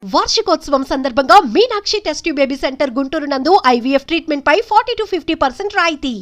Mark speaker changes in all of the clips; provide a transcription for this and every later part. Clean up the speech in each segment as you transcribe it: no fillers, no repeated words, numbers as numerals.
Speaker 1: వార్షికోత్సవం సందర్భంగా Meenakshi test tube baby centre Guntur నందు ఐవీఎఫ్ ట్రీట్మెంట్ పై 40-50% రాయితీ.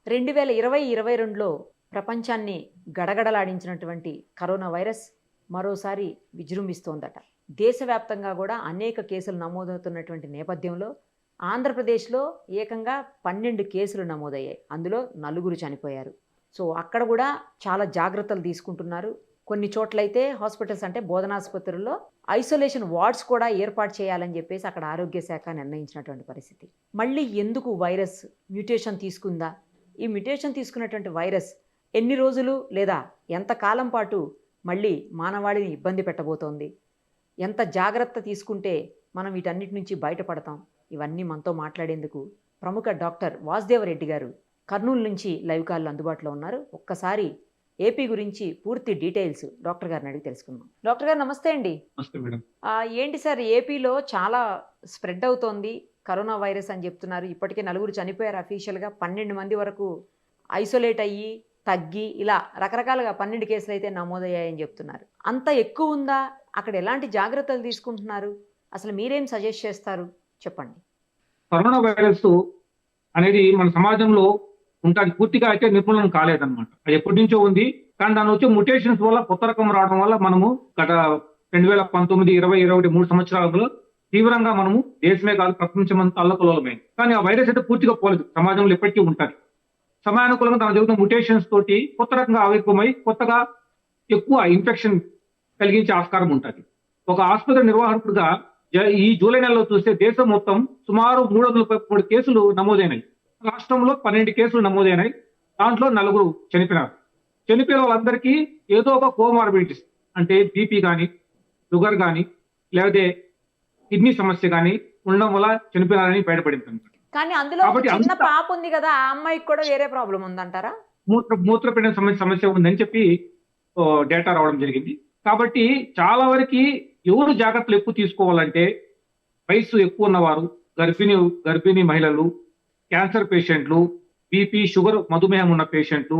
Speaker 2: 2022లో ప్రపంచాన్ని గడగడలాడించినటువంటి కరోనా వైరస్ మరోసారి విజృంభిస్తోందట. దేశవ్యాప్తంగా కూడా అనేక కేసులు నమోదవుతున్నటువంటి నేపథ్యంలో ఆంధ్రప్రదేశ్లో ఏకంగా 12 కేసులు నమోదయ్యాయి. అందులో 4 చనిపోయారు. సో అక్కడ కూడా చాలా జాగ్రత్తలు తీసుకుంటున్నారు. కొన్ని చోట్లయితే హాస్పిటల్స్ అంటే బోధనాసుపత్రుల్లో ఐసోలేషన్ వార్డ్స్ కూడా ఏర్పాటు చేయాలని చెప్పేసి అక్కడ ఆరోగ్య శాఖ నిర్ణయించినటువంటి పరిస్థితి. మళ్ళీ ఎందుకు వైరస్ మ్యూటేషన్ తీసుకుందా? ఈ మ్యూటేషన్ తీసుకున్నటువంటి వైరస్ ఎన్ని రోజులు లేదా ఎంత కాలం పాటు మళ్ళీ మానవాళిని ఇబ్బంది పెట్టబోతోంది? ఎంత జాగ్రత్త తీసుకుంటే మనం వీటన్నిటి నుంచి బయటపడతాం? ఇవన్నీ మనతో మాట్లాడేందుకు ప్రముఖ డాక్టర్ వాసుదేవరెడ్డి గారు కర్నూలు నుంచి లైవ్ కాల్లో అందుబాటులో ఉన్నారు. ఒక్కసారి ఏపీ గురించి పూర్తి డీటెయిల్స్ డాక్టర్ గారిని అడిగి తెలుసుకుందాం. డాక్టర్ గారు నమస్తే అండి. ఏంటి సార్, ఏపీలో చాలా స్ప్రెడ్ అవుతోంది కరోనా వైరస్ అని చెప్తున్నారు. ఇప్పటికే 4 చనిపోయారు అఫీషియల్గా. 12 మంది వరకు ఐసోలేట్ అయ్యి తగ్గి ఇలా రకరకాలుగా 12 కేసులు అయితే నమోదయ్యాయని చెప్తున్నారు. అంత ఎక్కువ ఉందా? అక్కడ ఎలాంటి జాగ్రత్తలు తీసుకుంటున్నారు? అసలు మీరేం సజెస్ట్ చేస్తారు చెప్పండి.
Speaker 3: కరోనా వైరస్ అనేది మన సమాజంలో ఉంటుంది, పూర్తిగా అయితే నిర్మూలన కాలేదన్నమాట. అది ఎప్పటి నుంచో ఉంది. కానీ దాని వచ్చే ముటేషన్స్ వల్ల కొత్త రకం రావడం వల్ల మనము గత 2019, 20, 21, 3 సంవత్సరాలలో తీవ్రంగా మనము దేశమే కాదు ప్రపంచమంతా అల్లకల్లోలమైంది. కానీ ఆ వైరస్ అయితే పూర్తిగా పోలేదు, సమాజంలో ఎప్పటికీ ఉంటుంది. సమయానుకూలంగా తన జరుగుతున్న ముటేషన్స్ తోటి కొత్త రకంగా ఆవిర్భమై కొత్తగా ఎక్కువ ఇన్ఫెక్షన్ కలిగించే ఆస్కారం ఉంటుంది. ఒక ఆసుపత్రి నిర్వాహకుడిగా ఈ జూలై నెలలో చూస్తే దేశం మొత్తం సుమారు 333 కేసులు నమోదైనాయి. రాష్ట్రంలో 12 కేసులు నమోదైనాయి. దాంట్లో 4 చనిపోయినారు. చనిపోయిన వాళ్ళందరికీ ఏదో ఒక కోమార్బిడిటీస్ అంటే బీపీ కానీ, షుగర్ కానీ, లేకపోతే కిడ్నీ సమస్య కానీ ఉండడం వల్ల చనిపోయినారని బయటపడింది.
Speaker 2: కానీ అందులో చిన్న పాప ఉంది కదా, ఆ అమ్మాయికి కూడా వేరే ప్రాబ్లం ఉందంటారా?
Speaker 3: మూత్రపిండ సమస్య ఉందని చెప్పి డేటా రావడం జరిగింది. కాబట్టి చాలా వరకు ఎవరు జాగ్రత్తలు ఎక్కువ తీసుకోవాలంటే వయసు ఎక్కువ ఉన్నవారు, గర్భిణీ మహిళలు, క్యాన్సర్ పేషెంట్లు, బీపీ, షుగర్, మధుమేహం ఉన్న పేషెంట్లు,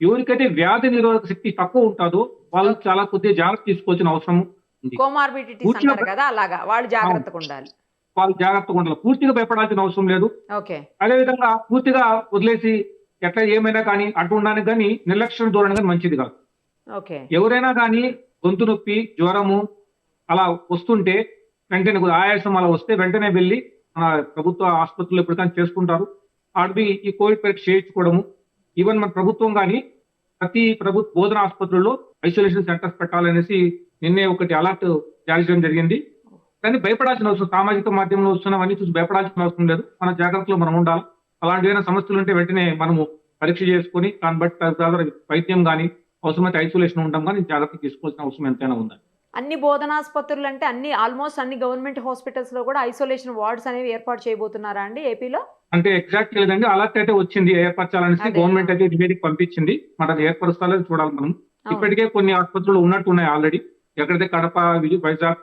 Speaker 3: ఎవరికైతే వ్యాధి నిరోధక శక్తి తక్కువ ఉంటుందో వాళ్ళు చాలా కొద్దిగా జాగ్రత్త తీసుకోవాల్సిన అవసరం ఉంది.
Speaker 2: కోమార్బిడిటీస్ అంటారు కదా, అలాగా వాళ్ళు జాగ్రత్తగా ఉండాలి.
Speaker 3: వాళ్ళు జాగ్రత్తగా ఉండాలి, పూర్తిగా భయపడాల్సిన అవసరం లేదు. అదే విధంగా పూర్తిగా వదిలేసి ఎట్లా ఏమైనా కానీ అటు ఉండడానికి కానీ నిర్లక్ష్యం ధోరణి కానీ మంచిది కాదు. ఎవరైనా కానీ గొంతు నొప్పి, జ్వరము అలా వస్తుంటే వెంటనే ఆయాసం అలా వస్తే వెంటనే వెళ్ళి మన ప్రభుత్వ ఆసుపత్రులు ఎప్పుడు కానీ చేసుకుంటారు. ఆడికి ఈ కోవిడ్ పరీక్ష చేయించుకోవడము. ఈవెన్ మన ప్రభుత్వం కానీ ప్రతి ప్రభుత్వ బోధన ఆసుపత్రుల్లో ఐసోలేషన్ సెంటర్స్ పెట్టాలనేసి నిన్నే ఒకటి అలర్ట్ జారీ చేయడం జరిగింది. కానీ భయపడాల్సిన అవసరం, సామాజిక మాధ్యమంలో వస్తున్నవన్నీ చూసి భయపడాల్సిన అవసరం లేదు. మన జాగ్రత్తలో మనం ఉండాలి. అలాంటి ఏదైనా సమస్యలు ఉంటే వెంటనే మనము పరీక్ష చేసుకుని దాన్ని బట్టి వైద్యం కానీ అవసరమైతే ఐసోలేషన్ ఉండడం కానీ జాగ్రత్త తీసుకోవాల్సిన అవసరం ఎంతైనా ఉంది.
Speaker 2: అన్ని బోధనాసుపత్రులు అంటే ఆల్మోస్ట్ అన్ని గవర్నమెంట్ హాస్పిటల్స్ లో కూడా ఐసోలేషన్ వార్డ్స్ అనేవి ఏర్పాటు చేయబోతున్నారా అండి ఏపీలో?
Speaker 3: అంటే ఎగ్జాక్ట్ లేదండి, అలర్ట్ అయితే వచ్చింది ఏర్పరచాలనేసి గవర్నమెంట్ అయితే ఇమీడియట్ పంపించింది. మనది ఏర్పరుస్తాలో చూడాలి మనం. ఇప్పటికే కొన్ని ఆసుపత్రులు ఉన్నట్టున్నాయి ఆల్రెడీ. ఎక్కడైతే కడప,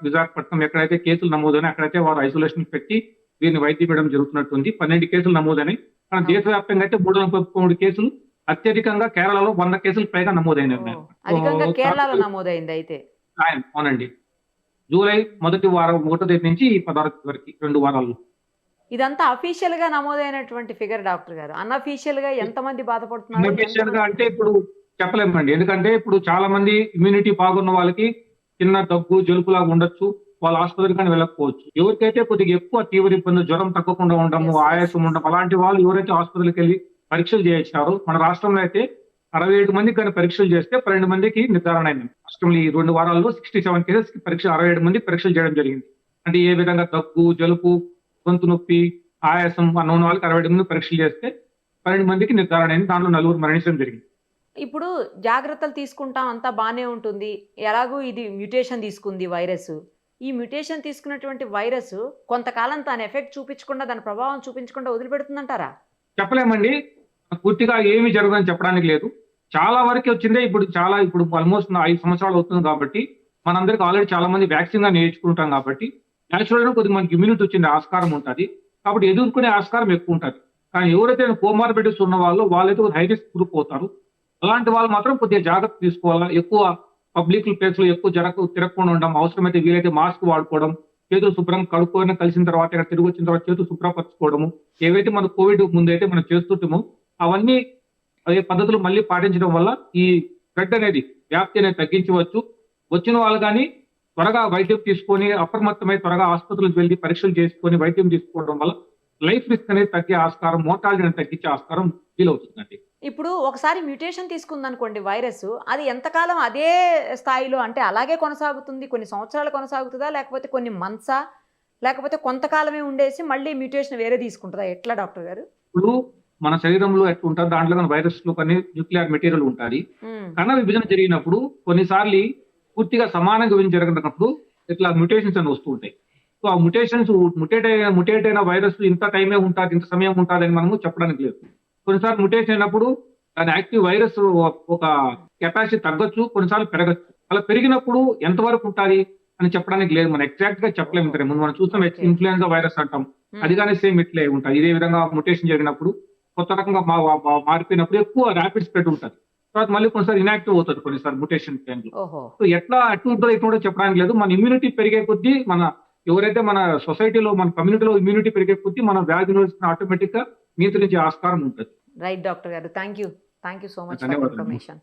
Speaker 3: విశాఖపట్నం ఎక్కడైతే కేసులు నమోదైనా అక్కడైతే వారు ఐసోలేషన్ పెట్టి వీరిని వైద్యం ఇవ్వడం జరుగుతున్నట్టుంది. 12 కేసులు నమోదైనాయి. కానీ దేశవ్యాప్తంగా అయితే 333 కేసులు, అత్యధికంగా కేరళలో 100 కేసులు పైగా నమోదైనాయి. అవునండి, జూలై మొదటి వారం 1వ తేదీ నుంచి 16 వరకు 2 వారాలు.
Speaker 2: ఇదంతా అఫీషియల్ గా నమోదైనటువంటి ఫిగర్ డాక్టర్ గారు. అన్అఫీషియల్ గా ఎంతమంది బాధపడుతున్నారు?
Speaker 3: అన్అఫీషియల్ గా అంటే ఇప్పుడు చెప్పలేమండి. ఎందుకంటే ఇప్పుడు చాలా మంది ఇమ్యూనిటీ బాగున్న వాళ్ళకి చిన్న దగ్గు, జలుపు లాగా ఉండొచ్చు, వాళ్ళ ఆసుపత్రికి కానీ వెళ్ళకపోవచ్చు. ఎవరికైతే కొద్దిగా ఎక్కువ తీవ్ర ఇబ్బంది, జ్వరం తగ్గకుండా ఉండము, ఆయాసం ఉండడం, అలాంటి వాళ్ళు ఎవరైతే ఆసుపత్రికి వెళ్ళి పరీక్షలు చేయించినారో, మన రాష్ట్రంలో అయితే 67 మందికి కానీ పరీక్షలు చేస్తే 12 మందికి నిర్ధారణ అయింది. రాష్ట్రంలో ఈ 2 వారాల్లో 67 కేసెస్ పరీక్ష 67 మంది పరీక్షలు చేయడం జరిగింది. అంటే ఏ విధంగా దగ్గు, జలుపు, గొంతు నొప్పి, ఆయాసం అన్న వాళ్ళకి 62 మంది పరీక్షలు చేస్తే 12 మందికి నిర్ధారణ అయింది. దాంట్లో 4 మరణించడం జరిగింది.
Speaker 2: ఇప్పుడు జాగ్రత్తలు తీసుకుంటాం, అంతా బాగానే ఉంటుంది. ఎలాగూ ఇది మ్యూటేషన్ తీసుకుంది వైరస్. ఈ మ్యూటేషన్ తీసుకున్నటువంటి వైరస్ కొంతకాలం తన ఎఫెక్ట్ చూపించకుండా, దాని ప్రభావం చూపించకుండా వదిలిపెడుతుందంటారా?
Speaker 3: చెప్పలేమండి, పూర్తిగా ఏమి జరగదని చెప్పడానికి లేదు. చాలా వరకు వచ్చిందే. ఇప్పుడు ఆల్మోస్ట్ 5 సంవత్సరాలు అవుతుంది కాబట్టి మనందరికి ఆల్రెడీ చాలా మంది వ్యాక్సిన్ గా నేర్చుకుంటాం కాబట్టి న్యాచురల్గా కొద్దిగా మనకి ఇమ్యూనిటీ వచ్చింది ఆస్కారం ఉంటుంది. కాబట్టి ఎదుర్కొనే ఆస్కారం ఎక్కువ ఉంటుంది. కానీ ఎవరైతే కోమార్బిడిటీస్ ఉన్న వాళ్ళైతే హై రిస్క్ గ్రూప్ అవుతారు. అలాంటి వాళ్ళు మాత్రం కొద్దిగా జాగ్రత్త తీసుకోవాలా. ఎక్కువ పబ్లిక్ ప్లేస్ లో ఎక్కువ తిరగకుండా ఉండడం, అవసరమైతే వీలైతే మాస్క్ వాడుకోవడం, చేతులు శుభ్రం కడుక్కొని కలిసిన తర్వాత ఇక్కడ తిరిగి వచ్చిన తర్వాత చేతులు శుభ్రపరచుకోవడము, ఏవైతే మన కోవిడ్ ముందైతే మనం చేస్తుంటామో అవన్నీ అదే పద్ధతులు మళ్ళీ పాటించడం వల్ల ఈ స్ప్రెడ్ అనేది వ్యాప్తి అనేది తగ్గించవచ్చు. వచ్చిన వాళ్ళు కానీ త్వరగా వైద్యం తీసుకొని అప్రమత్తమై త్వరగా ఆసుపత్రులకు వెళ్ళి పరీక్షలు చేసుకొని వైద్యం తీసుకోవడం వల్ల లైఫ్ రిస్క్ అనేది తగ్గే ఆస్కారం, మోర్టాలిటీ అనేది తగ్గించే ఆస్కారం వీలవుతుందండి.
Speaker 2: ఇప్పుడు ఒకసారి మ్యూటేషన్ తీసుకుందనుకోండి వైరస్, అది ఎంతకాలం అదే స్థాయిలో అంటే అలాగే కొనసాగుతుంది? కొన్ని సంవత్సరాలు కొనసాగుతుందా, లేకపోతే కొన్ని మంత్సా, లేకపోతే కొంతకాలమే ఉండేసి మళ్ళీ మ్యూటేషన్ వేరే తీసుకుంటుందా? ఎట్లా డాక్టర్ గారు?
Speaker 3: ఇప్పుడు మన శరీరంలో ఎట్లా ఉంటుంది, దాంట్లో కానీ వైరస్ లో కొన్ని న్యూక్లియర్ మెటీరియల్ ఉంటుంది. కణ విభజన జరిగినప్పుడు కొన్నిసార్లు పూర్తిగా సమానంగా విభజన జరిగినప్పుడు ఇట్లా మ్యూటేషన్స్ అని వస్తూ ఉంటాయి. సో ఆ మ్యూటేషన్స్ ముటేట్ అయిన వైరస్ ఇంత టైమే ఉంటుంది, ఇంత సమయం ఉంటుంది అని మనము చెప్పడానికి లేదు. కొన్నిసార్లు ముటేషన్ అయినప్పుడు దాని యాక్టివ్ వైరస్ ఒక కెపాసిటీ తగ్గొచ్చు, కొన్నిసార్లు పెరగచ్చు. అలా పెరిగినప్పుడు ఎంతవరకు ఉంటుంది అని చెప్పడానికి లేదు, మనం ఎగ్జాక్ట్ గా చెప్పలేము. ఇంకా ముందు మనం చూస్తాం ఇన్ఫ్లుయెన్జా వైరస్ అంటాం, అది కానీ సేమ్ ఇట్లే ఉంటుంది. ఇదే విధంగా ముటేషన్ జరిగినప్పుడు కొత్త రకంగా మారిపోయినప్పుడు ఎక్కువ ర్యాపిడ్ స్ప్రెడ్ ఉంటుంది. తర్వాత మళ్ళీ కొన్నిసారి ఇనాక్టివ్ అవుతుంది కొన్నిసారి ముటేషన్ టైంలో. సో ఎట్లా ఉంటుందో ఎట్లా చెప్పడానికి లేదు. మన ఇమ్యూనిటీ పెరిగే కొద్దీ ఎవరైతే మన సొసైటీలో మన కమ్యూనిటీలో ఇమ్యూనిటీ పెరిగే కొద్దీ మన వ్యాధి ఆటోమేటిక్ గా నియంత్రించే ఆస్కారం ఉంటుంది.
Speaker 2: రైట్ డాక్టర్ గారు, thank you so much for
Speaker 3: ధన్యవాదాలు.
Speaker 2: ఇన్ఫర్మేషన్.